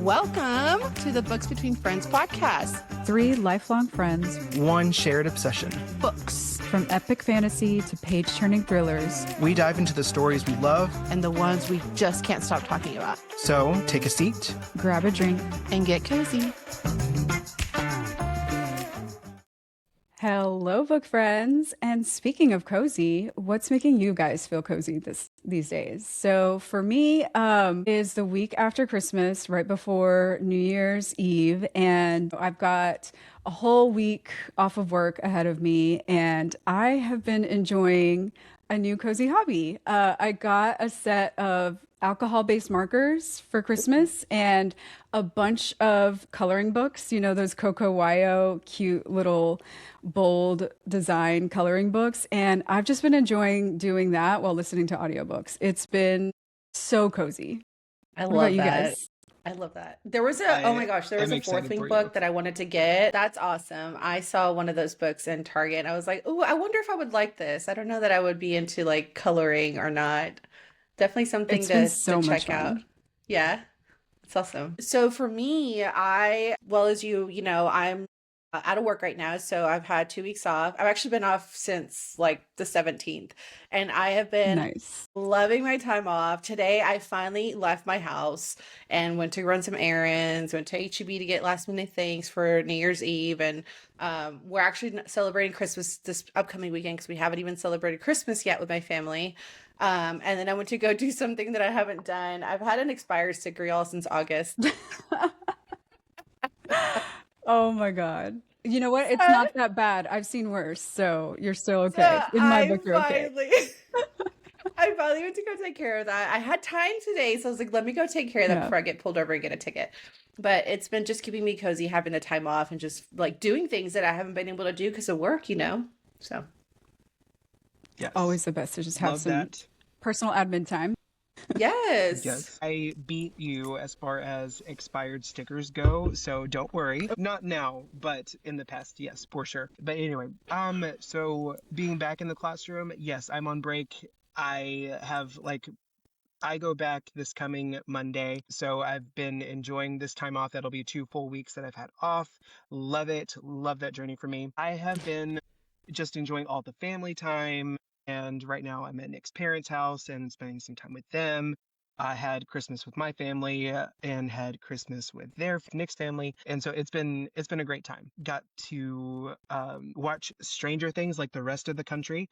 Welcome to the Books Between Friends podcast. 3 lifelong friends, one shared obsession. Books. From epic fantasy to page-turning thrillers. We dive into the stories we love And the ones we just can't stop talking about. So take a seat, Grab a drink, and get cozy. Hello, book friends. And speaking of cozy, what's making you guys feel cozy these days? So for me, is the week after Christmas, right before New Year's Eve, and I've got a whole week off of work ahead of me, and I have been enjoying a new cozy hobby. I got a set of alcohol-based markers for Christmas and a bunch of coloring books, you know, those Coco Wayo cute little bold design coloring books. And I've just been enjoying doing that while listening to audiobooks. It's been so cozy. I What love about you that. guys? I love that. There was oh my gosh, there was I'm a excited fourth wing for you. book that I wanted to get. That's awesome. I saw one of those books in Target and I was like, oh, I wonder if I would like this. I don't know that I would be into like coloring or not. Definitely something It's been to so much check out. fun. Yeah, it's awesome. So for me, I'm out of work right now, so I've had 2 weeks off. I've actually been off since like the 17th, and I have been Nice. loving my time off. Today, I finally left my house and went to run some errands, went to HEB to get last minute things for New Year's Eve. And we're actually celebrating Christmas this upcoming weekend because we haven't even celebrated Christmas yet with my family. And then I went to go do something that I haven't done. I've had an expired sticker, y'all, since August. Oh my God. You know what? It's So, not that bad. I've seen worse. So you're still okay. so In my I book, you're okay. I finally went to go take care of that. I had time today, so I was like, let me go take care of that Yeah. before I get pulled over and get a ticket. But it's been just keeping me cozy, having the time off and just like doing things that I haven't been able to do because of work, you know? So, Yes. Always the best to just have Love some that. personal admin time. yes. Yes. I beat you as far as expired stickers go, so don't worry. Not now, but in the past, yes, for sure. But anyway, so being back in the classroom, yes, I'm on break. I go back this coming Monday, so I've been enjoying this time off. That'll be 2 full weeks that I've had off. Love it. Love that journey for me. I have been just enjoying all the family time, and right now I'm at Nick's parents' house and spending some time with them. I had Christmas with my family and had Christmas with Nick's family, and so it's been a great time. Got to watch Stranger Things like the rest of the country,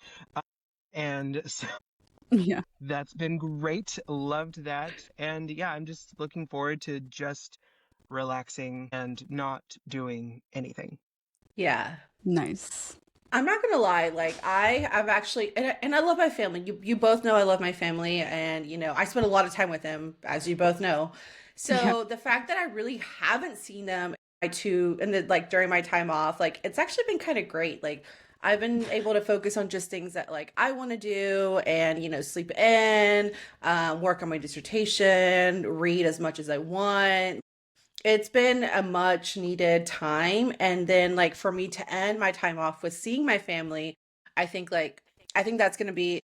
and so Yeah. that's been great. Loved that. And yeah, I'm just looking forward to just relaxing and not doing anything. Yeah. Nice. I'm not gonna lie, like I've actually and I love my family. You both know I love my family, and you know I spend a lot of time with them, as you both know. So Yeah. the fact that I really haven't seen them like during my time off, like it's actually been kind of great. Like I've been able to focus on just things that like I want to do, and sleep in, work on my dissertation, read as much as I want. It's been a much needed time. And then like for me to end my time off with seeing my family, I think that's gonna be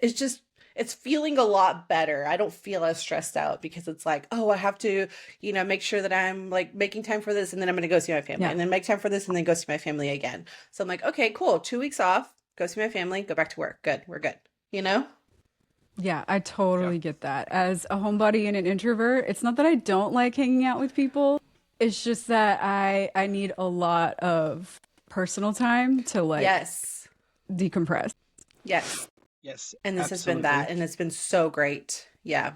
it's just it's feeling a lot better. I don't feel as stressed out because it's like, oh, I have to, make sure that I'm like making time for this and then I'm gonna go see my family Yeah. and then make time for this and then go see my family again. So I'm like, okay, cool. 2 weeks off, go see my family, go back to work. Good, we're good. You know? Yeah, I totally get that. As a homebody and an introvert, it's not that I don't like hanging out with people. It's just that I need a lot of personal time to like Yes. decompress. Yes. Yes, And this has been absolutely. that, and it's been so great. Yeah.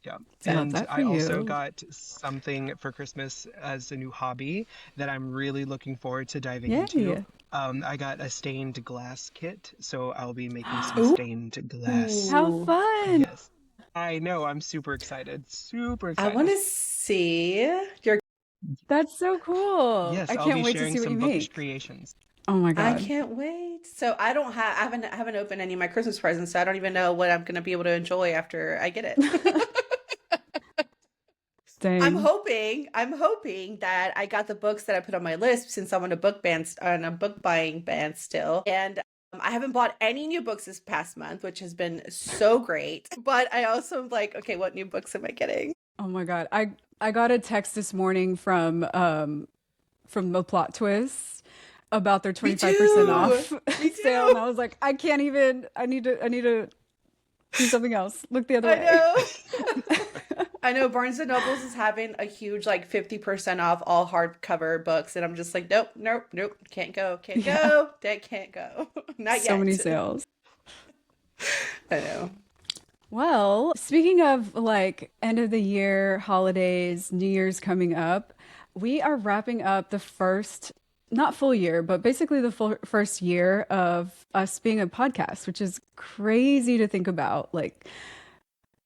Yeah. I love And that I for also you. got something for Christmas as a new hobby that I'm really looking forward to diving into. Yay. I got a stained glass kit, so I'll be making some Ooh. stained glass. How Ooh. fun. Yes. I know, I'm super excited. Super I want excited. to see your. That's so cool. Yes, I I'll can't be wait to sharing see what you some bookish make. creations. Oh my I God. can't wait. So I haven't opened any of my Christmas presents, so I don't even know what I'm gonna be able to enjoy after I get it. I'm Same. hoping that I got the books that I put on my list since I'm on a book buying ban still. And I haven't bought any new books this past month, which has been so great. But I also am like, okay, what new books am I getting? Oh my God. I I got a text this morning from the Plot Twist about their 25% off Me sale, and too. I was like, I can't even. I need to do something else. Look the other I way. know. I know Barnes and Nobles is having a huge like 50% off all hardcover books, and I'm just like, nope, nope, nope, can't go, can't Yeah, go, that can't go, not so many yet. sales. I know. Well, speaking of like end of the year, holidays, New Year's coming up, we are wrapping up the first, not full year, but basically the full first year of us being a podcast, which is crazy to think about. Like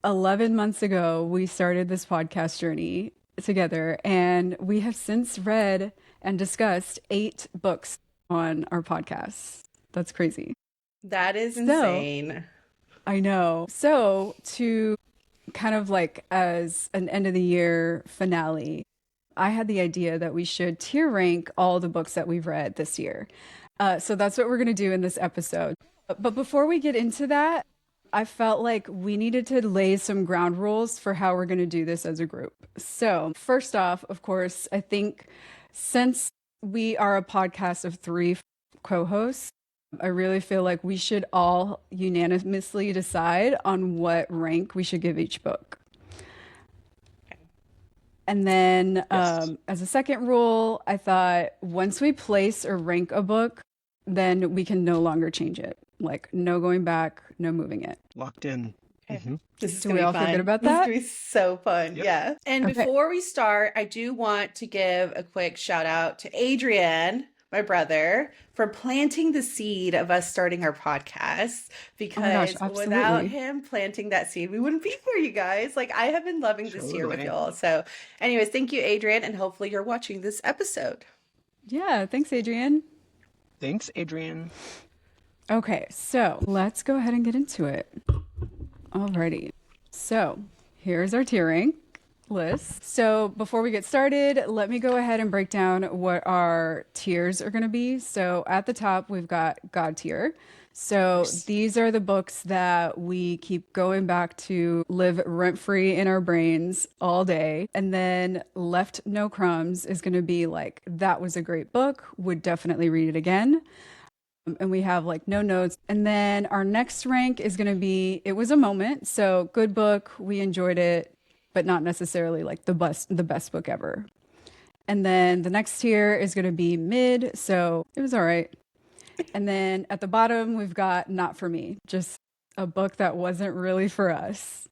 11 months ago, we started this podcast journey together, and we have since read and discussed 8 books on our podcast. That's crazy. That is So, insane. I know. So, to kind of like as an end of the year finale, I had the idea that we should tier rank all the books that we've read this year. So that's what we're going to do in this episode. But before we get into that, I felt like we needed to lay some ground rules for how we're going to do this as a group. So, first off, of course, I think since we are a podcast of 3 co-hosts, I really feel like we should all unanimously decide on what rank we should give each book. And then, Yes. as a second rule, I thought once we place or rank a book, then we can no longer change it. Like, no going back, no moving it. Locked in. Okay. Hmm. This is Do gonna we be all feel good fun. about This is that? gonna be so fun. Yep. Yeah. And Okay. before we start, I do want to give a quick shout out to Adrian, my brother, for planting the seed of us starting our podcast. Oh my gosh, Because without absolutely. him planting that seed, we wouldn't be here, you guys. Like, I have been loving this year with Totally. y'all. So, anyways, thank you, Adrian, and hopefully you're watching this episode. Yeah, thanks, Adrian. Thanks, Adrian. Okay, so let's go ahead and get into it. Alrighty. So here's our tiering list. So before we get started, let me go ahead and break down what our tiers are going to be. So at the top, we've got God tier. So these are the books that we keep going back to, live rent free in our brains all day. And then Left No Crumbs is going to be like, that was a great book, would definitely read it again. And we have like no notes. And then our next rank is going to be It Was a Moment. So good book, we enjoyed it, but not necessarily like the best book ever. And then the next tier is going to be mid, so it was all right. And then at the bottom we've got Not For Me, just a book that wasn't really for us.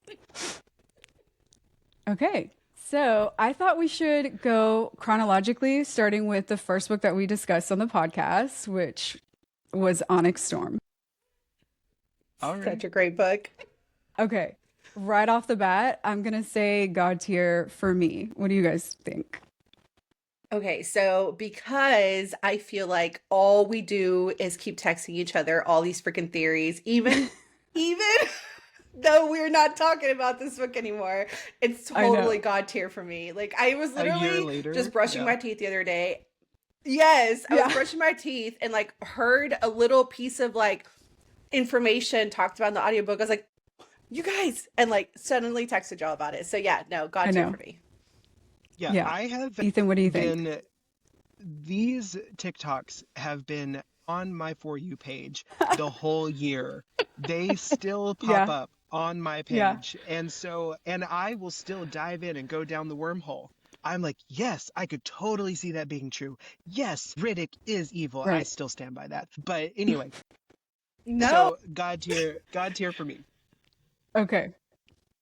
Okay. So I thought we should go chronologically, starting with the first book that we discussed on the podcast, which was Onyx Storm. All right. Such a great book. Okay. Right off the bat, I'm going to say God tier for me. What do you guys think? Okay, so because I feel like all we do is keep texting each other all these freaking theories, even though we're not talking about this book anymore, it's I know. totally God tier for me. Like, I was A year literally later. just brushing Yeah. my teeth the other day. Yes, I was Yeah. brushing my teeth and like heard a little piece of like information talked about in the audiobook. I was like, you guys, and like suddenly texted y'all about it. So yeah, no, I God tier know. for me. Yeah, Yeah. I have Ethan, what do you think? been, these TikToks have been on my For You page the whole year. They still pop Yeah. up on my Yeah. page. And I will still dive in and go down the wormhole. I'm like, yes, I could totally see that being true. Yes, Riddick is evil. I Right. still stand by that. But anyway, No. so God tier for me. Okay.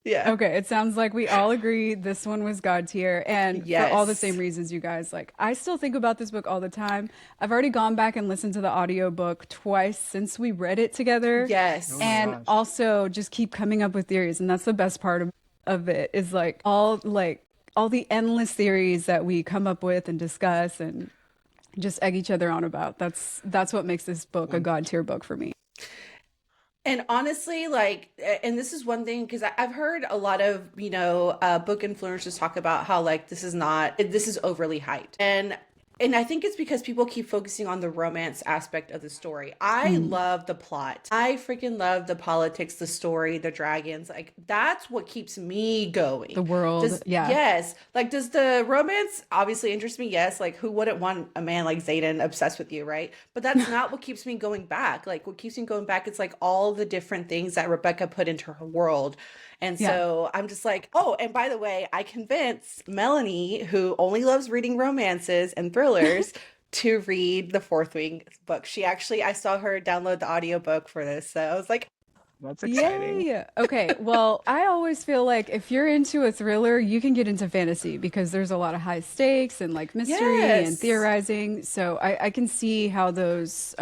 Yeah. Okay. It sounds like we all agree this one was God tier. And for all the Yes. same reasons, you guys, like, I still think about this book all the time. I've already gone back and listened to the audiobook twice since we read it together. Yes. Oh my And gosh. also just keep coming up with theories. And that's the best part of it is like all the endless theories that we come up with and discuss and just egg each other on about. That's what makes this book a God tier book for me. And honestly, like, and this is one thing because I've heard a lot of, book influencers talk about how like this is overly hyped. And And I think it's because people keep focusing on the romance aspect of the story. I Mm, love the plot. I freaking love the politics, the story, the dragons. Like that's what keeps me the going. world. Yeah. Does the romance obviously interest me? Yes. Like who wouldn't want a man like Zayden obsessed with you, right? But that's not what keeps me going back. Like what keeps me going back is like all the different things that Rebecca put into her world. And Yeah. so I'm just like, oh, and by the way, I convinced Melanie, who only loves reading romances and thrillers, to read the Fourth Wing book. She actually, I saw her download the audiobook for this. So I was like, That's exciting. Yay. Okay. Well, I always feel like if you're into a thriller, you can get into fantasy because there's a lot of high stakes and like mystery and yes, theorizing. So I can see how those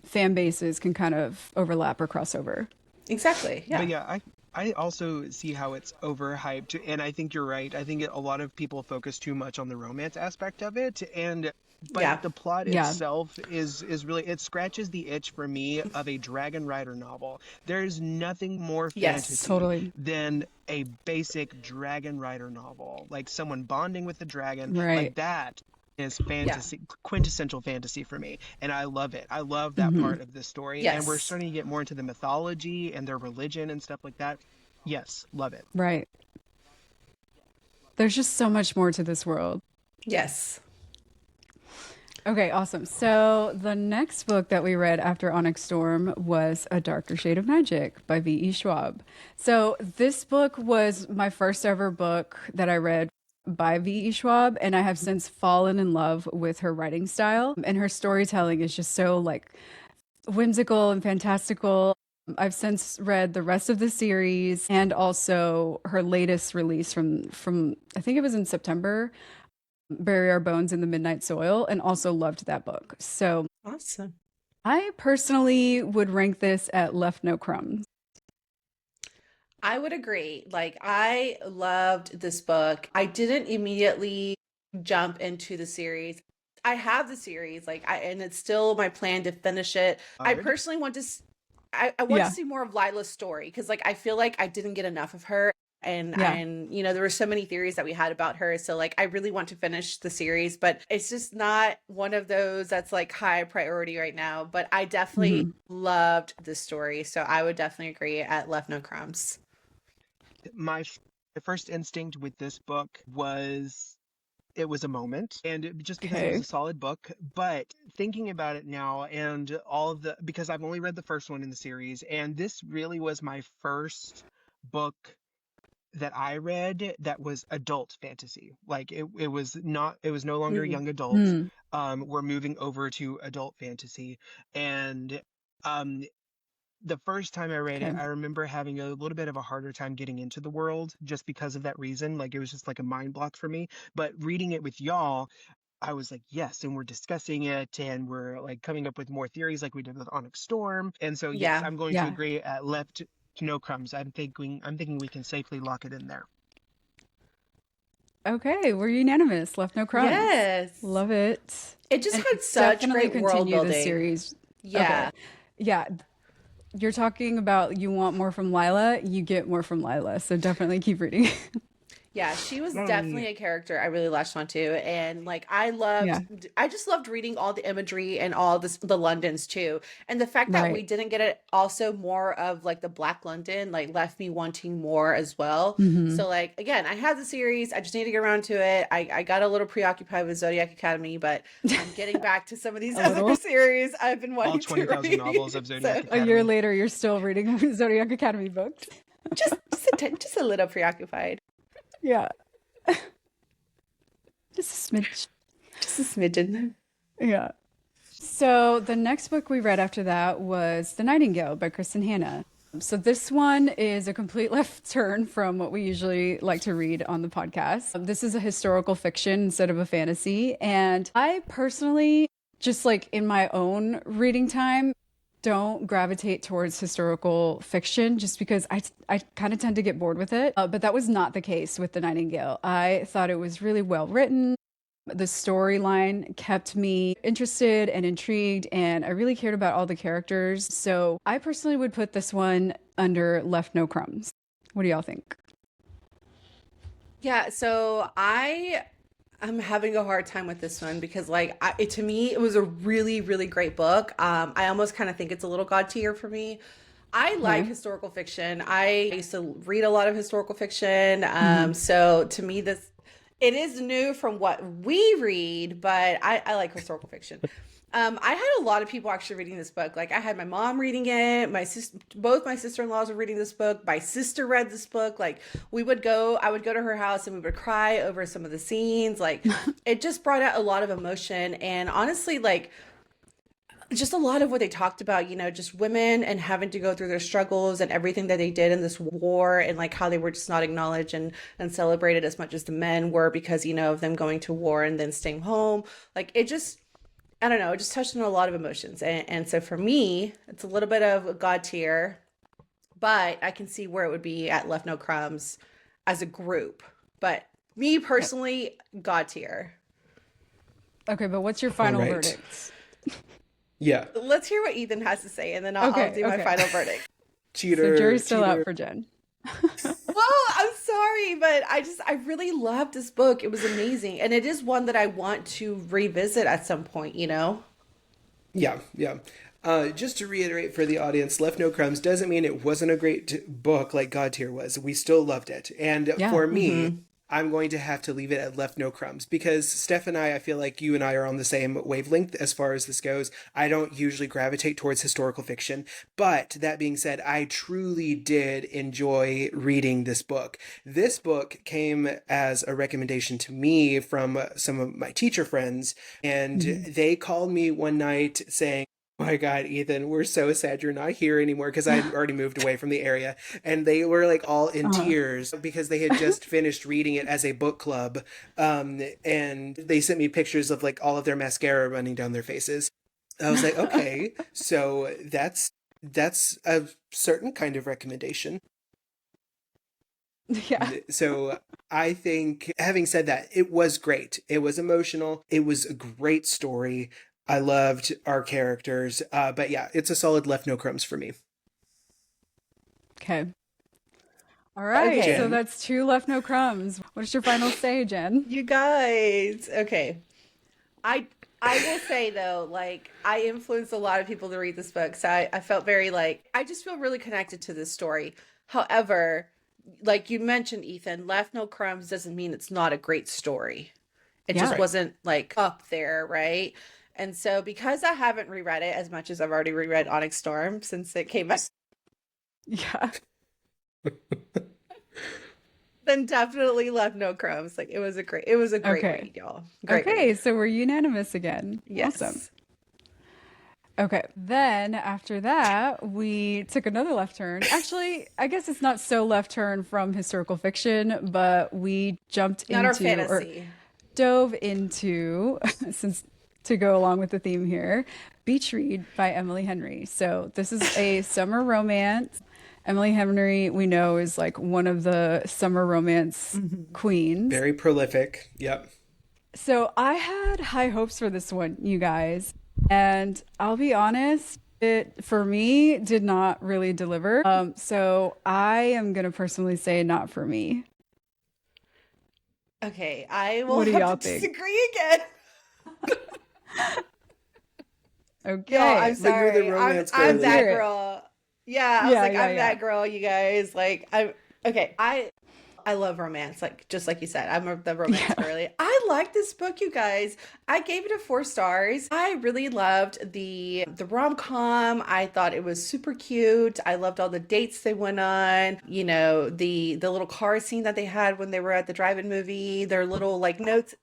fan bases can kind of overlap or cross over. exactly. But Yeah. yeah, I also see how it's overhyped, and I think you're right. I think a lot of people focus too much on the romance aspect of it, and but Yeah. the plot Yeah. itself is really, it scratches the itch for me of a dragon rider novel. There's nothing more Yes. fantasy Totally. than a basic dragon rider novel, like someone bonding with the dragon, like Right. that is Yeah. fantasy, quintessential fantasy for me, and I love it. I love that Hmm. part of the story, and we're Yes. starting to get more into the mythology and their religion and stuff like that. Yes, love it. Right. There's just so much more to this world. Yes. Okay, awesome. So the next book that we read after Onyx Storm was A Darker Shade of Magic by V.E. Schwab. So this book was my first ever book that I read by V.E. Schwab, and I have since fallen in love with her writing style. And her storytelling is just so like whimsical and fantastical. I've since read the rest of the series and also her latest release from I think it was in September, Bury Our Bones in the Midnight Soil, and also loved that book. So Awesome. I personally would rank this at Left No Crumbs. I would agree. Like, I loved this book. I didn't immediately jump into the series. I have the series, and it's still my plan to finish it. I Hard. personally want to, I want to Yeah, see more of Lila's story because, like, I feel like I didn't get enough of her. yeah. There were so many theories that we had about her. So, like, I really want to finish the series, but it's just not one of those that's like high priority right now. But I definitely Hmm. loved this story. So I would definitely agree at Left No Crumbs. My first instinct with this book was it was a moment, and just because it was Okay. a solid book. But thinking about it now, and all of the, because I've only read the first one in the series, and this really was my first book that I read that was adult fantasy. Like it was not, it was no longer Mm. young adult. Hmm. We're moving over to adult fantasy, and um the first time I read it, Okay. I remember having a little bit of a harder time getting into the world just because of that reason. Like it was just like a mind block for me. But reading it with y'all, I was like, yes, and we're discussing it and we're like coming up with more theories like we did with Onyx Storm. And so yes, Yeah. I'm going to Yeah. agree at left to no crumbs. I'm thinking we can safely lock it in there. Okay, we're unanimous. Left No Crumbs. Yes. Love it. It just And had such definitely great world continue the building. series. Okay. Yeah. Yeah, you're talking about you want more from Lila, you get more from Lila. So definitely keep reading. Yeah, she was Yay. definitely a character I really latched onto, and like Yeah, I just loved reading all the imagery and all the Londons too, and the fact that we right. didn't get it also more of like the Black London like left me wanting more as well. Hmm. So like again, I had the series, I just need to get around to it. I got a little preoccupied with Zodiac Academy, but I'm getting back to some of these A other little. series I've been All wanting to 20,000 novels read. of So Zodiac A year Academy. later, you're still reading Zodiac Academy books. just a little preoccupied, Yeah, just a smidge. just a smidgen. Yeah. So the next book we read after that was The Nightingale by Kristen Hanna. So this one is a complete left turn from what we usually like to read on the podcast. This is a historical fiction instead of a fantasy. And I personally, just like in my own reading time, don't gravitate towards historical fiction just because I kind of tend to get bored with it. But that was not the case with The Nightingale. I thought it was really well written. The storyline kept me interested and intrigued, and I really cared about all the characters. So I personally would put this one under Left No Crumbs. What do y'all think? Yeah, so I'm having a hard time with this one because, like, to me, it was a really, really great book. I almost kind of think it's a little god tier for me. I like Okay. historical fiction. I used to read a lot of historical fiction. Mhm. So to me, this it is new from what we read, but I like historical fiction. I had a lot of people actually reading this book. Like I had my mom reading it, both my sister-in-laws were reading this book. My sister read this book. Like I would go to her house and we would cry over some of the scenes. Like it just brought out a lot of emotion. And honestly, like just a lot of what they talked about, just women and having to go through their struggles and everything that they did in this war and like how they were just not acknowledged and celebrated as much as the men were because, of them going to war and then staying home. Like it just, I don't know, it just touched on a lot of emotions. And so for me, it's a little bit of a god tier, but I can see where it would be at Left No Crumbs as a group. But me personally, god tier. Okay, but what's your All final right. verdict? Yeah. Let's hear what Ethan has to say, and then I'll do my Okay. final verdict. Cheater. So jury's still cheater. out for Jen. Well, I'm sorry, but I really loved this book. It was amazing. And it is one that I want to revisit at some point, Yeah, yeah. Just to reiterate for the audience, Left No Crumbs doesn't mean it wasn't a great book like God Tier was. We still loved it. And Yeah. for me, I'm going to have to leave it at Left No Crumbs because Steph and I feel like you and I are on the same wavelength as far as this goes. I don't usually gravitate towards historical fiction. But that being said, I truly did enjoy reading this book. This book came as a recommendation to me from some of my teacher friends, and they called me one night saying, "Oh my God, Ethan, we're so sad you're not here anymore," because I had already moved away from the area. And they were like all in tears because they had just finished reading it as a book club. And they sent me pictures of like all of their mascara running down their faces. I was like, okay, so that's a certain kind of recommendation. Yeah. So I think, having said that, it was great. It was emotional. It was a great story. I loved our characters. But yeah, it's a solid Left No Crumbs for me. Okay. All right. Okay. So Jen? that's two Left No Crumbs. What's your final say, Jen? You guys. Okay. I will say though, like I influenced a lot of people to read this book. So I felt very like I just feel really connected to this story. However, like you mentioned, Ethan, Left No Crumbs doesn't mean it's not a great story. It Yeah. just Right. wasn't like up there, right? And so because I haven't reread it as much as I've already reread Onyx Storm since it came out, Yeah. then definitely Left No Crumbs. Like it was a great Okay. read, y'all. Great Okay, read. so we're unanimous again. Yes. Awesome. Okay, then after that, we took another left turn. Actually, I guess it's not so left turn from historical fiction, but we jumped Not our into or fantasy. dove into, since to go along with the theme here, Beach Read by Emily Henry. So this is a summer romance. Emily Henry, we know, is like one of the summer romance queens. Very prolific. Yep. So I had high hopes for this one, you guys. And I'll be honest, it for me did not really deliver. So I am gonna personally say not for me. Okay, I will What do have y'all to think? disagree again. Okay. Y'all, I'm But you're sorry. the romance I'm girly. that Hear it. girl. Yeah, I was Yeah, like, yeah, I'm yeah. that girl, you guys. Like, I'm okay. I love romance, like just like you said. The romance Yeah. girly. I like this book, you guys. I gave it a 4 stars. I really loved the rom-com. I thought it was super cute. I loved all the dates they went on. The little car scene that they had when they were at the drive-in movie. Their little like notes,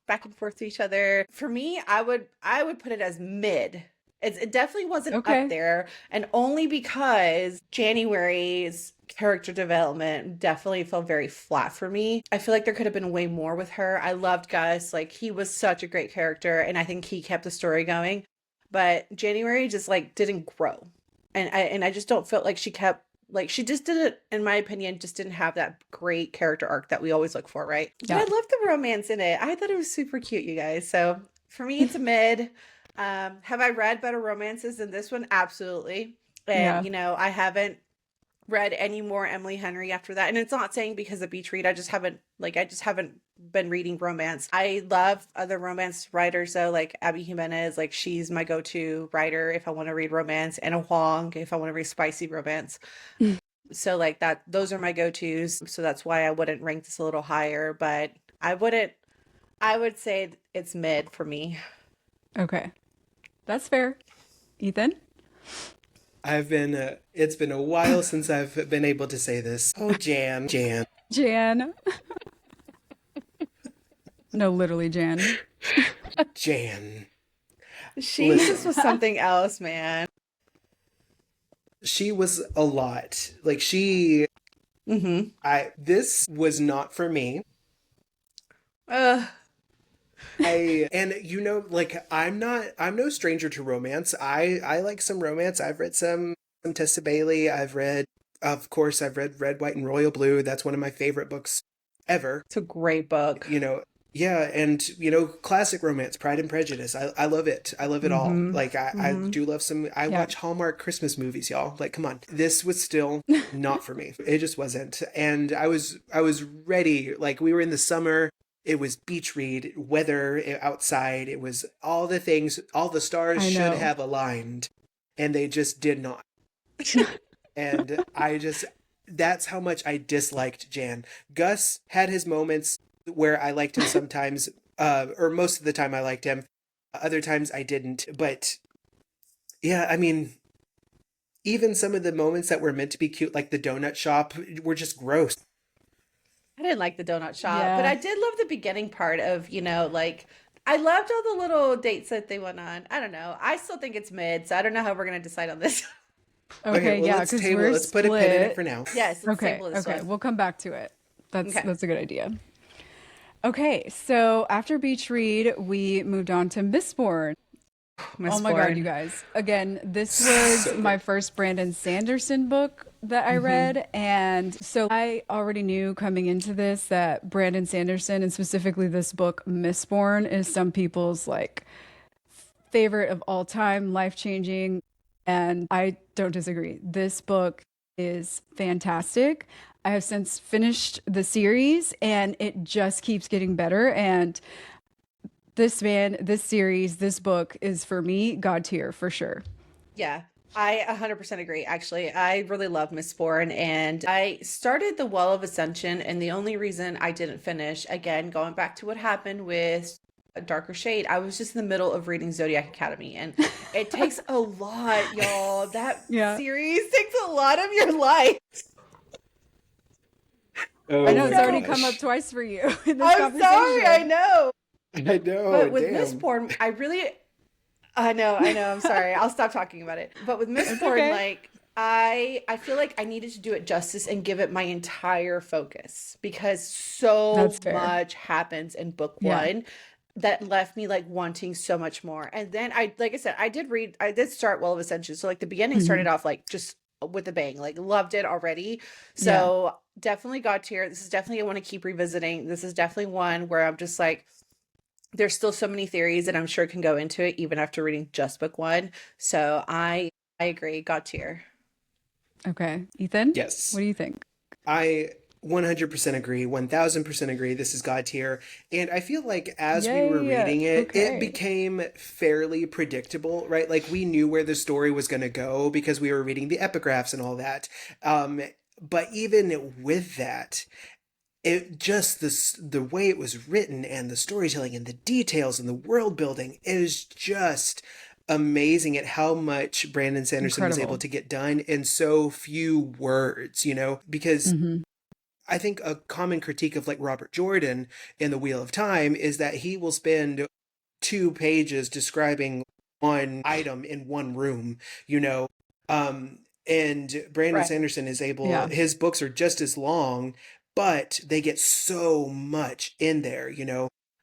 back and forth to each other. For me, I would put it as mid. It definitely wasn't Okay. up there, and only because January's character development definitely felt very flat for me. I feel like there could have been way more with her. I loved Gus. Like he was such a great character, and I think he kept the story going. But January just like didn't grow. And I just don't feel like she kept like she just didn't, in my opinion, just didn't have that great character arc that we always look for, right? Yeah. But I loved the romance in it. I thought it was super cute, you guys. So for me, it's a mid. Have I read better romances than this one? Absolutely. And Yeah. I haven't read any more Emily Henry after that. And it's not saying because of Beach Read, I just haven't been reading romance. I love other romance writers though, like Abby Jimenez, like she's my go-to writer if I want to read romance, and a Huang if I want to read spicy romance. So like that, those are my go-tos. So that's why I wouldn't rank this a little higher, but I would say it's mid for me. Okay. That's fair. Ethan? It's been a while since I've been able to say this. Oh, Jan. Jan. No, literally Jan. Jan. She just was something else, man. She was a lot. Like this was not for me. And like I'm no stranger to romance. I like some romance. I've read some Tessa Bailey. Of course I've read Red, White, and Royal Blue. That's one of my favorite books ever. It's a great book. Yeah, and classic romance, Pride and Prejudice. I love it. I love it all. Like I do love some. I watch Hallmark Christmas movies, y'all. Like, come on. This was still not for me. It just wasn't. And I was ready. Like, we were in the summer. It was beach read, weather outside. It was all the things. All the stars should have aligned, and they just did not. And that's how much I disliked Jan. Gus had his moments where I liked him sometimes, or most of the time I liked him. Other times I didn't. But yeah, I mean, even some of the moments that were meant to be cute, like the donut shop, were just gross. I didn't like the donut shop, but I did love the beginning part of, like, I loved all the little dates that they went on. I don't know. I still think it's mid, so I don't know how we're going to decide on this. Okay, well, yeah, let's because we're let's put a pin in it for now. Yes, let's table this okay, one. we'll come back to it. That's a good idea. Okay, so after Beach Read, we moved on to Mistborn. Oh my God, you guys. Again, this was my first Brandon Sanderson book that I read. And so I already knew coming into this that Brandon Sanderson, and specifically this book, Mistborn, is some people's like favorite of all time, life-changing. And I don't disagree. This book is fantastic. I have since finished the series and it just keeps getting better. And this series, this book is for me, God tier for sure. Yeah, I 100% agree. Actually, I really love Mistborn, and I started The Well of Ascension, and the only reason I didn't finish, again, going back to what happened with A Darker Shade, I was just in the middle of reading Zodiac Academy, and it takes a lot, y'all. That series takes a lot of your life. Oh, I know, it's already come up twice for you in this I'm conversation. sorry, I know. But with damn. Mistborn, I know, I'm sorry. I'll stop talking about it. But with Mistborn, like, I feel like I needed to do it justice and give it my entire focus, because so much happens in book one that left me like wanting so much more. And then like I said, I did start Well of Ascension. So like the beginning started off like just with a bang, like loved it already. So definitely God tier. This is definitely I want to keep revisiting. This is definitely one where I'm just like, there's still so many theories that I'm sure can go into it even after reading just book one. So I agree. God tier. Okay. Ethan? Yes. What do you think? I 100% agree. 1000% agree. This is God tier. And I feel like as we were reading it, it became fairly predictable, right? Like we knew where the story was going to go because we were reading the epigraphs and all that. But even with that, it just the way it was written and the storytelling and the details and the world building is just amazing at how much Brandon Sanderson was able to get done in so few words, because I think a common critique of like Robert Jordan in The Wheel of Time is that he will spend 2 pages describing one item in one room, and Brandon Sanderson is able, his books are just as long, but they get so much in there,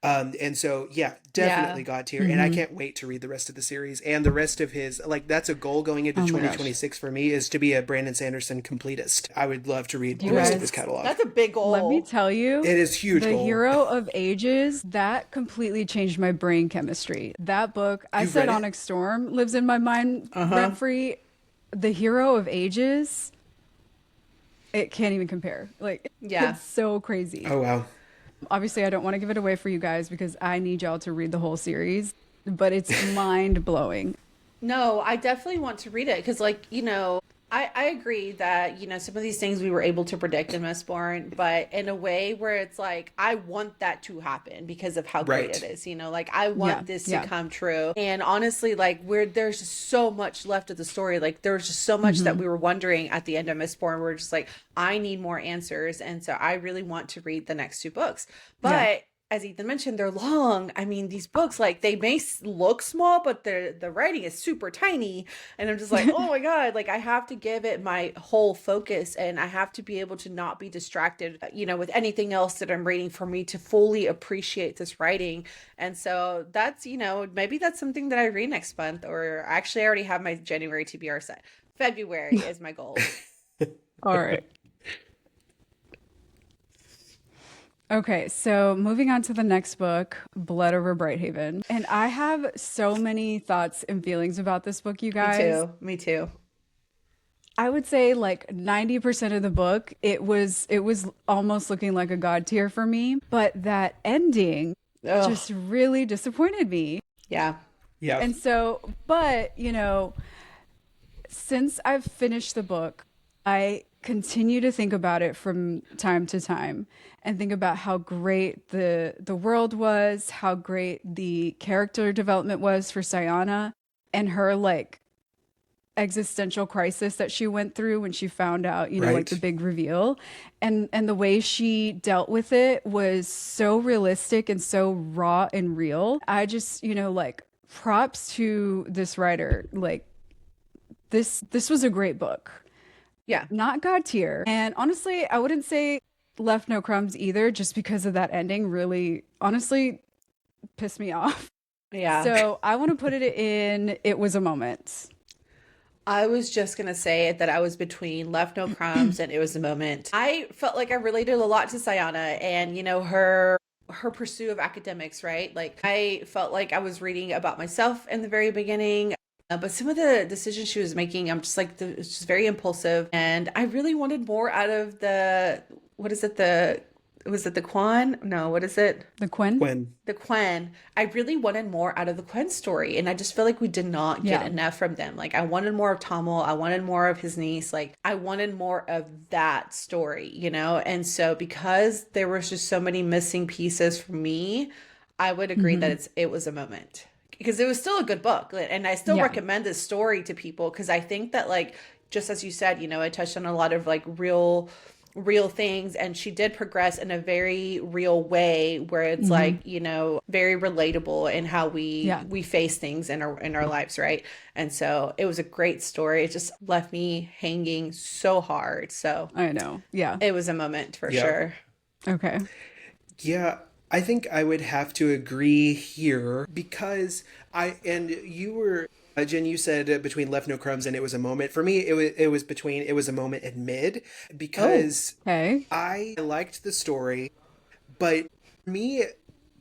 and so, definitely God tier. And I can't wait to read the rest of the series and the rest of his, like, that's a goal going into 2026 for me, is to be a Brandon Sanderson completist. I would love to read the rest of his catalog. That's a big goal. Let me tell you, it is huge. The Hero of Ages, that completely changed my brain chemistry. That book, I said Onyx Storm lives in my mind rent free. The Hero of Ages, it can't even compare. Like, Yeah. it's so crazy. Oh wow. Obviously, I don't want to give it away for you guys because I need y'all to read the whole series, but it's mind blowing. No, I definitely want to read it because, like, I agree that, some of these things we were able to predict in Mistborn, but in a way where it's like, I want that to happen because of how great Right. it is, like, I want Yeah, this to yeah. come true. And honestly, like, there's just so much left of the story. Like, there's just so much that we were wondering at the end of Mistborn. We're just like, I need more answers. And so I really want to read the next two books. But Yeah. as Ethan mentioned, they're long. I mean, these books, like, they may look small, but the writing is super tiny. And I'm just like, oh my God, like, I have to give it my whole focus, and I have to be able to not be distracted, with anything else that I'm reading, for me to fully appreciate this writing. And so that's, maybe that's something that I read next month, or actually I already have my January TBR set. February is my goal. All right. Okay, so moving on to the next book, Blood Over Brighthaven. And I have so many thoughts and feelings about this book, you guys. Me too. I would say like 90% of the book, it was almost looking like a god tier for me, but that ending Ugh. just really disappointed me. Yeah. Yeah. And so, but, since I've finished the book, I continue to think about it from time to time and think about how great the world was, how great the character development was for Sayana, and her like existential crisis that she went through when she found out, like Right. the big reveal, and the way she dealt with it was so realistic and so raw and real. I just, like, props to this writer. Like, this was a great book. Yeah. Not god tier. And honestly, I wouldn't say left no crumbs either, just because of that ending really honestly pissed me off. Yeah. So I want to put it in It Was a Moment. I was just going to say that I was between Left No Crumbs and It Was a Moment. I felt like I related a lot to Sayana and, her pursuit of academics, right? Like, I felt like I was reading about myself in the very beginning. But some of the decisions she was making, I'm just like, it's just very impulsive. And I really wanted more out of was it the Quan? No, what is it? The Quinn? When The Quen. I really wanted more out of the Quen story. And I just feel like we did not get Yeah. enough from them. Like, I wanted more of Tamil. I wanted more of his niece. Like, I wanted more of that story, And so because there was just so many missing pieces for me, I would agree that it was a moment. Because it was still a good book. And I still Yeah. recommend this story to people because I think that, like, just as you said, it touched on a lot of like real things, and she did progress in a very real way where it's like, very relatable in how we face things in our lives, right? And so it was a great story. It just left me hanging so hard. So I know. Yeah. it was a moment for Yeah. sure. Okay. Yeah, I think I would have to agree here because you were, Jen, you said between Left No Crumbs and It Was a Moment. For me, it was between It Was a Moment and Mid because Okay. I liked the story, but for me,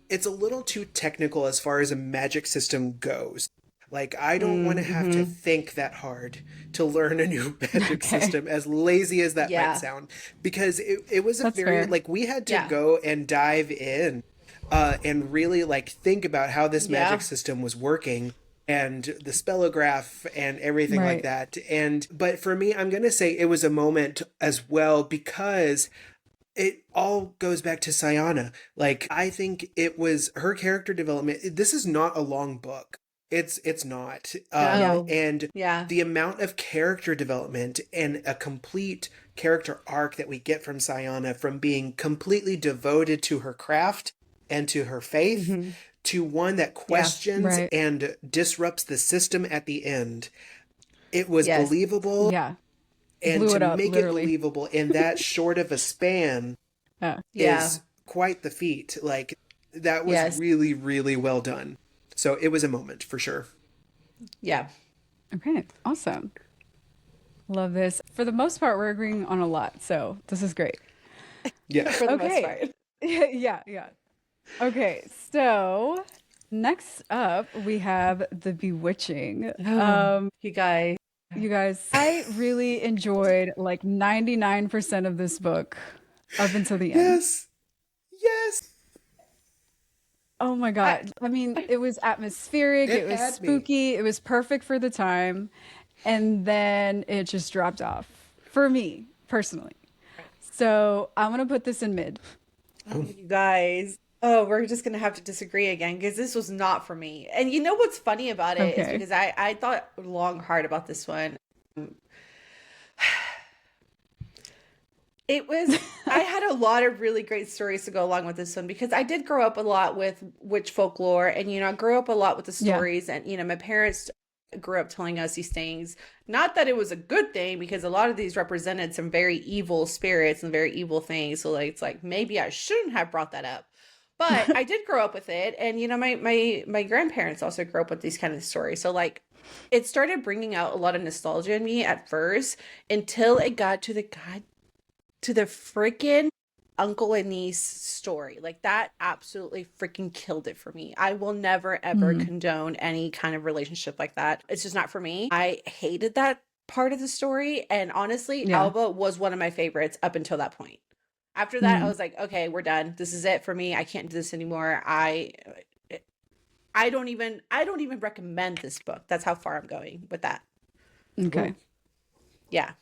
it's a little too technical as far as a magic system goes. Like, I don't want to have to think that hard to learn a new magic system, as lazy as that Yeah. might sound. Because it was That's very, fair. like, we had to Yeah. go and dive in and really, like, think about how this Yeah. magic system was working and the spellograph and everything like Right. that. But for me, I'm going to say It Was a Moment as well because it all goes back to Sayana. Like, I think it was her character development. This is not a long book. It's not. No. And Yeah. the amount of character development and a complete character arc that we get from Sayana, from being completely devoted to her craft and to her faith, to one that questions Right. and disrupts the system at the end. It was Yes. believable. Yeah. And Blew it to up, make literally. it believable in that short of a span Yeah. is quite the feat. Like, that was Yes. really, really well done. So it was a moment for sure. Yeah. Okay. Awesome. Love this. For the most part, we're agreeing on a lot. So this is great. Yeah. For the most Okay. part. Yeah. Yeah. Okay. So next up, we have The Bewitching. You guys, You guys, I really enjoyed like 99% of this book up until the end. Yes. Yes. Oh my God. I mean, it was atmospheric, It it was had me. spooky, it was perfect for the time. And then it just dropped off for me personally. So I'm going to put this in mid. You guys. Oh, we're just gonna have to disagree again because this was not for me. And you know what's funny about it is Okay. because I thought long hard about this one. It was I had a lot of really great stories to go along with this one because I did grow up a lot with witch folklore and I grew up a lot with the Yeah. stories and my parents grew up telling us these things. Not that it was a good thing because a lot of these represented some very evil spirits and very evil things. So like it's like maybe I shouldn't have brought that up. But I did grow up with it and my grandparents also grew up with these kind of stories. So like it started bringing out a lot of nostalgia in me at first until it got to the freaking uncle and niece story. Like that absolutely freaking killed it for me. I will never ever Mhm. condone any kind of relationship like that. It's just not for me. I hated that part of the story. And honestly, Yeah. Alba was one of my favorites up until that point. After that, I Mhm. was like, okay, we're done. This is it for me. I can't do this anymore. I don't even recommend this book. That's how far I'm going with that. Okay. Yeah.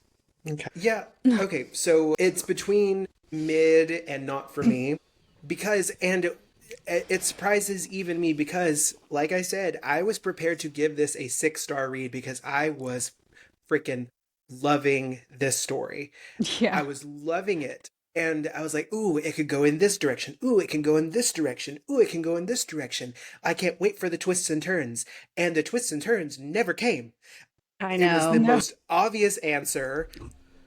Okay. Yeah. Okay. So it's between mid and not for me because, and it surprises even me because, like I said, I was prepared to give this a 6-star read because I was freaking loving this story. Yeah. I was loving it. And I was like, ooh, it could go in this direction. Ooh, it can go in this direction. Ooh, it can go in this direction. I can't wait for the twists and turns. And the twists and turns never came. I It was know. the No. most obvious answer,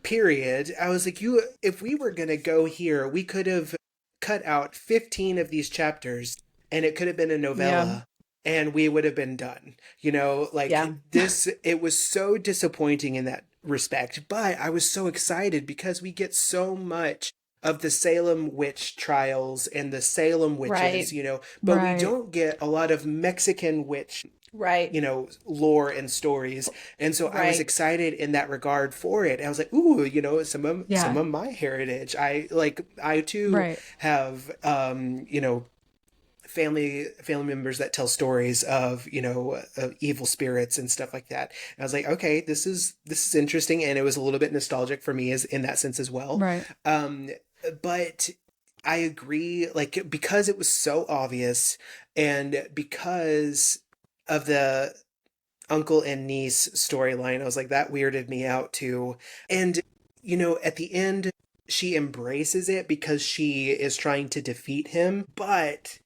period. I was like, if we were going to go here, we could have cut out 15 of these chapters and it could have been a novella and we would have been done. Like Yeah. it was so disappointing in that respect, but I was so excited because we get so much of the Salem witch trials and the Salem witches, Right. but Right. we don't get a lot of Mexican witch Right. lore and stories. And so I was Right. excited in that regard for it. I was like, ooh, some Yeah. of my heritage. I too Right. have family members that tell stories of of evil spirits and stuff like that. And I was like, okay, this is interesting, and it was a little bit nostalgic for me as in that sense as well. Right. But I agree, like, because it was so obvious and because of the uncle and niece storyline, I was like, that weirded me out too. And at the end, she embraces it because she is trying to defeat him, but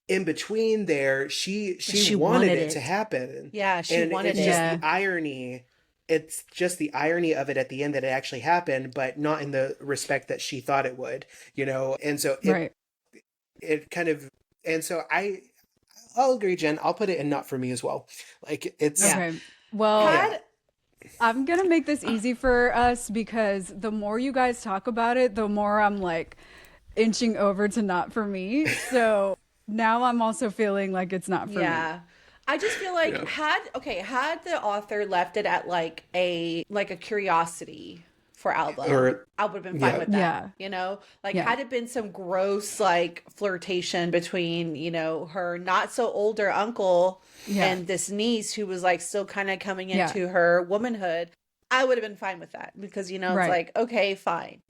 in between there, she wanted it to happen. Yeah, she And wanted it's it. just Yeah. the irony. It's just the irony of it at the end that it actually happened, but not in the respect that she thought it would, and so Right. it kind of, and so I'll agree, Jen. I'll put it in not for me as well. Like it's Yeah. Okay. Well, Had I'm going to make this easy for us because the more you guys talk about it, the more I'm like inching over to not for me. So now I'm also feeling like it's not for me. yeah. I just feel like Yeah. had the author left it at like a curiosity for Alba, Or- I would have been fine yeah. with that. Yeah. Like Yeah. had it been some gross like flirtation between, her not so older uncle Yeah. and this niece who was like still kind of coming Yeah. into her womanhood, I would have been fine with that because it's Right. like, okay, fine.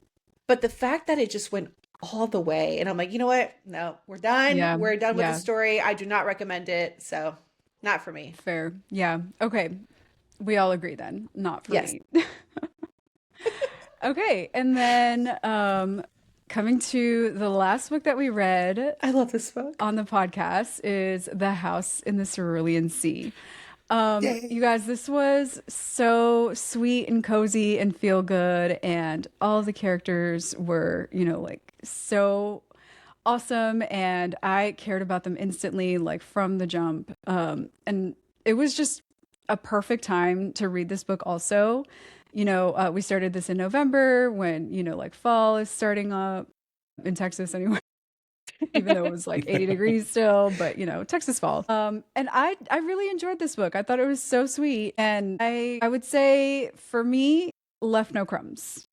But the fact that it just went all the way and I'm like, you know what? No, we're done. Yeah. We're done with Yeah. the story. I do not recommend it. So not for me. Fair. Yeah. Okay. We all agree then. Not for Yes. me. Okay. And then coming to the last book that we read I love this book. on the podcast is The House in the Cerulean Sea. Yay. You guys, this was so sweet and cozy and feel good, and all the characters were, like so awesome, and I cared about them instantly, like from the jump. And it was just a perfect time to read this book also. We started this in November when, like fall is starting up in Texas anyway. even though it was like 80 degrees still, but you know, Texas fall. And I really enjoyed this book. I thought it was so sweet. And I would say for me, left no crumbs.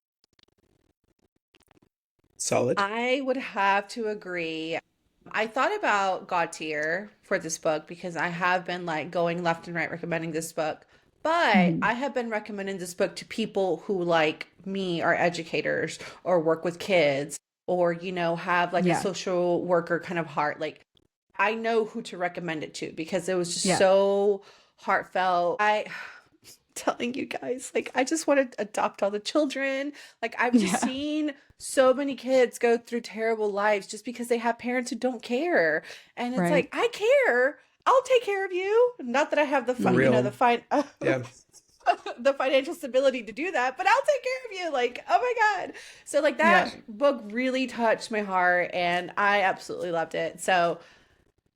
Solid. I would have to agree. I thought about God tier for this book because I have been like going left and right recommending this book. But Mhm. I have been recommending this book to people who, like me, are educators or work with kids or, you know, have like a Yeah. social worker kind of heart. Like, I know who to recommend it to because it was just Yeah. so heartfelt. Telling you guys, like, I just want to adopt all the children. Like, I've just Yeah. seen so many kids go through terrible lives just because they have parents who don't care. And it's Right. like, I care. I'll take care of you. Not that I have the you know, Real. the Yeah. the financial stability to do that, but I'll take care of you. Like, oh my God. So like that Yeah. book really touched my heart and I absolutely loved it. So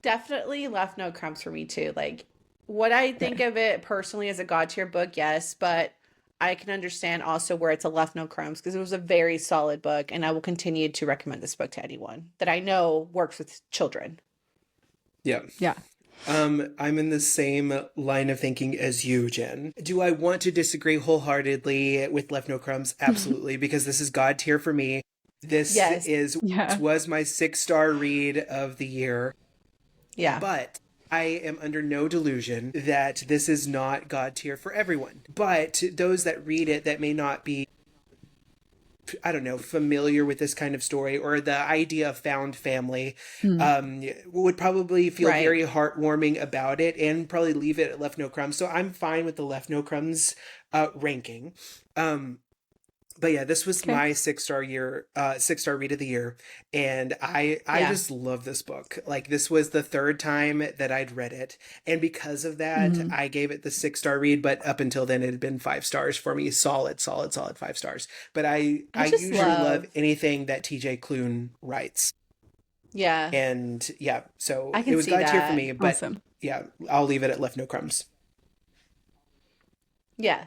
definitely left no crumbs for me too. Like, what I think of it personally as a God tier book, yes, but I can understand also where it's a left no crumbs because it was a very solid book, and I will continue to recommend this book to anyone that I know works with children. Yeah. Yeah. I'm in the same line of thinking as you, Jen. Do I want to disagree wholeheartedly with Left No Crumbs? Absolutely, because this is God tier for me. This Yes. Yeah. was my 6-star read of the year. Yeah. But I am under no delusion that this is not God tier for everyone. But those that read it that may not be, I don't know, familiar with this kind of story or the idea of found family, would probably feel Right. very heartwarming about it and probably leave it at Left No Crumbs. So I'm fine with the Left No Crumbs ranking. But yeah, this was Okay. my 6-star read of the year, and I Yeah. just love this book. Like, this was the third time that I'd read it, and because of that, I gave it the 6-star read. But up until then, it had been 5 stars for me, solid 5 stars. But I just usually love love- anything that TJ Klune writes, Yeah. and yeah, so I can it was see God tier for that. me. But Awesome. yeah, I'll leave it at Left No Crumbs. Yeah.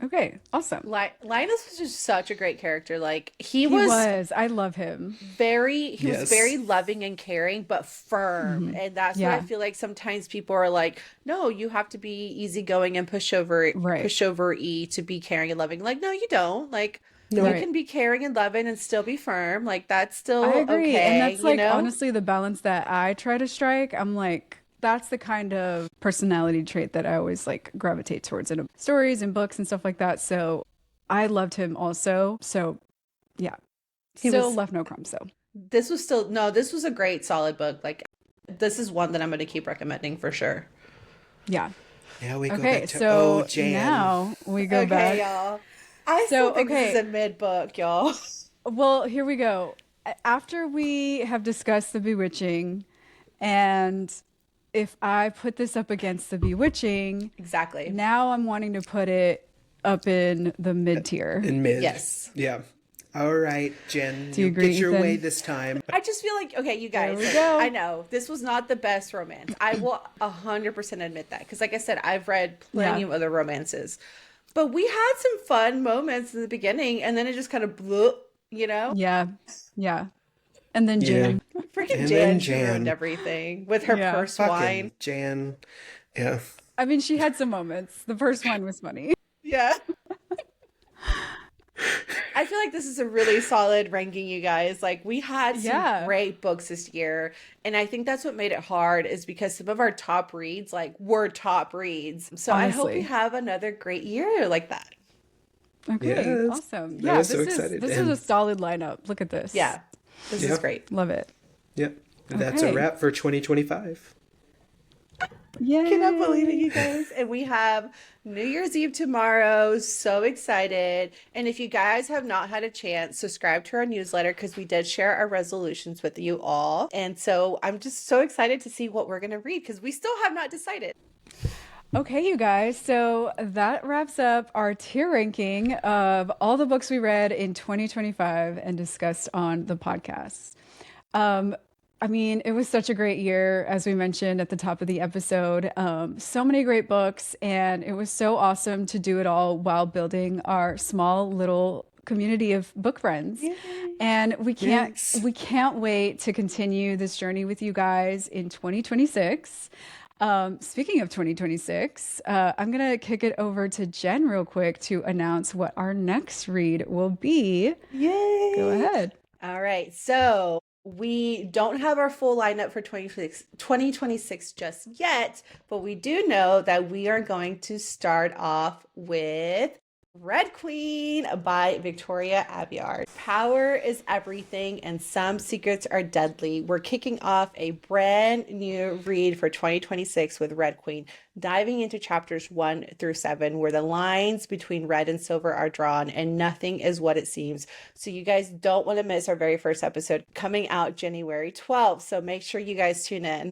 Okay. Awesome. Linus was just such a great character. Like he He was was. I love him. he was Yes. very loving and caring, but firm. And that's what I Yeah. feel like sometimes people are like, no, you have to be easygoing and Right. push over E to be caring and loving. Like, no, you don't. Like you Right. can be caring and loving and still be firm. Like that's still I agree. okay. And that's you like know? honestly the balance that I try to strike. I'm like, that's the kind of personality trait that I always like gravitate towards in stories and books and stuff like that. So I loved him also. So yeah. He Still was- left no crumbs though. This was a great solid book. Like this is one that I'm going to keep recommending for sure. Yeah. Now we go Okay. back to So Jan. now we go back. y'all. I still So, think this is okay. a mid book, y'all. Well, here we go. After we have discussed The Bewitching, and if I put this up against The Bewitching, Exactly. now I'm wanting to put it up in the mid tier. In mid. Yes. Yeah. All right, Jen. Do you agree, get your Ethan? way this time. I just feel like, okay, you guys, we like, go. I know this was not the best romance. I will 100% admit that. Because like I said, I've read plenty Yeah. of other romances. But we had some fun moments in the beginning and then it just kind of blew, you know? Yeah. Yeah. And then Jan. Freaking And Jan, then she Jan. ruined everything with her Yeah. purse Fucking wine. Jan. Yeah. I mean, she had some moments. The first one was funny. Yeah. I feel like this is a really solid ranking, you guys. Like we had some Yeah. great books this year, and I think that's what made it hard is because some of our top reads were top reads. So I hope we Honestly. have another great year like that. Okay. Yes. Awesome. I Yeah. was This so is excited. this is And- a solid lineup. Look at this. Yeah. This Yeah. is great. Love it. Yep. That's a Okay. wrap for 2025. Yeah. Cannot believe it, you guys. And we have New Year's Eve tomorrow. So excited. And if you guys have not had a chance, subscribe to our newsletter because we did share our resolutions with you all. And so I'm just so excited to see what we're going to read because we still have not decided. Okay, you guys. So that wraps up our tier ranking of all the books we read in 2025 and discussed on the podcast. I mean, it was such a great year, as we mentioned at the top of the episode. So many great books, and it was so awesome to do it all while building our small little community of book friends. Yay. And Yes. we can't wait to continue this journey with you guys in 2026. Speaking of 2026, I'm going to kick it over to Jen real quick to announce what our next read will be. Yay. Go ahead. All right. So we don't have our full lineup for 2026 just yet, but we do know that we are going to start off with Red Queen by Victoria Aveyard. Power is everything and some secrets are deadly. We're kicking off a brand new read for 2026 with Red Queen, diving into chapters 1 through 7, where the lines between red and silver are drawn and nothing is what it seems. So you guys don't want to miss our very first episode coming out January 12th. So make sure you guys tune in.